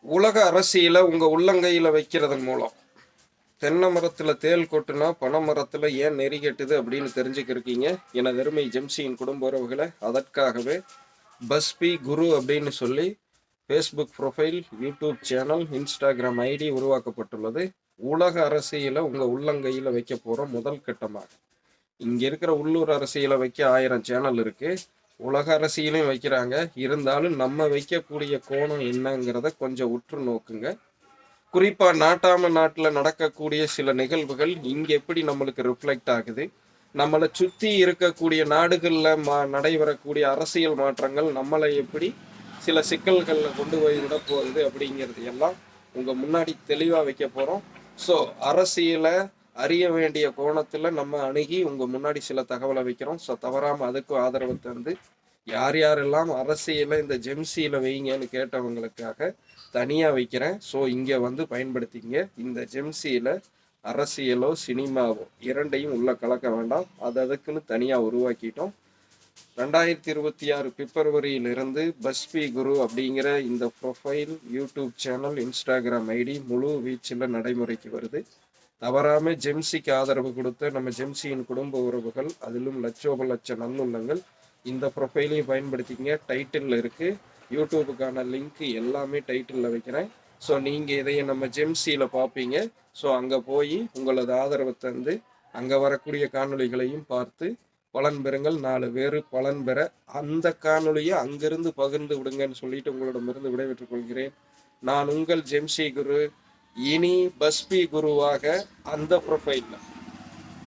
உலக அரசியலை உங்க உள்ளங்கையில வைக்கிறதன் மூலம் தென்னை மரத்துல தேள் கொட்டுனா பனை மரத்துல ஏன் நெறி கட்டுது அப்படின்னு தெரிஞ்சுக்கிருக்கீங்க. எனது அருமை ஜெம்சியின் குடும்ப உறவுகளை, அதற்காகவே பஸ்பி குரு அப்படின்னு சொல்லி Facebook profile, YouTube channel, Instagram ID உருவாக்கப்பட்டுள்ளது. உலக அரசியலை உங்க உள்ளங்கையில வைக்க போற முதல் கட்டமாக. இங்க இருக்கிற உள்ளூர் அரசியலை வைக்க 1000 சேனல் இருக்கு. உலக அரசியலையும் வைக்கிறாங்க. இருந்தாலும் நம்ம வைக்கக்கூடிய கோணம் என்னங்கிறத கொஞ்சம் உற்று நோக்குங்க. குறிப்பா நாட்டாம நாட்டுல நடக்கக்கூடிய சில நிகழ்வுகள் இங்க எப்படி நம்மளுக்கு ரிஃப்ளெக்ட் ஆகுது, நம்மளை சுத்தி இருக்கக்கூடிய நாடுகள்ல நடைபெறக்கூடிய அரசியல் மாற்றங்கள் நம்மளை எப்படி சில சிக்கல்கள்ல கொண்டு போய் விட போகுது அப்படிங்கிறது எல்லாம் உங்க முன்னாடி தெளிவா வைக்க போறோம். ஸோ அரசியலை அறிய வேண்டிய கோணத்துல நம்ம அணுகி உங்க முன்னாடி சில தகவலை வைக்கிறோம். ஸோ தவறாம அதுக்கும் ஆதரவு தந்து, யார் யாரெல்லாம் அரசியலை இந்த ஜெம்சியில வைங்கன்னு கேட்டவங்களுக்காக தனியா வைக்கிறேன். ஸோ இங்க வந்து பயன்படுத்திங்க. இந்த ஜெம்சியில அரசியலோ சினிமாவோ இரண்டையும் உள்ள கலக்க வேண்டாம். அதுக்குன்னு தனியா உருவாக்கிட்டோம். 2026 பிப்ரவரியிலிருந்து பஸ்பி குரு அப்படிங்கிற இந்த profile, YouTube channel, Instagram ID முழு வீச்சில் நடைமுறைக்கு வருது. தவறாம ஜெம்சிக்கு ஆதரவு கொடுத்த நம்ம ஜெம்சியின் குடும்ப உறவுகள், அதிலும் லட்சோப லட்ச நல்லுள்ளங்கள் இந்த ப்ரொஃபைலையும் பயன்படுத்திங்க. டைட்டில் இருக்கு, யூடியூபுக்கான லிங்க் எல்லாமே டைட்டில் வைக்கிறேன். ஸோ நீங்கள் இதைய நம்ம ஜெம்சியில் பார்ப்பீங்க. ஸோ அங்கே போய் உங்களது ஆதரவை தந்து அங்கே வரக்கூடிய காணொலிகளையும் பார்த்து பலன் பெறுங்கள். 4 பேர் பலன் பெற அந்த காணொலியை அங்கிருந்து பகிர்ந்து விடுங்கன்னு சொல்லிட்டு உங்களிடமிருந்து விடைபெற்றுக் கொள்கிறேன். நான் உங்கள் ஜெம்சி குரு. இனி பஸ்பி குருவாக அந்த ப்ரொஃபைலில்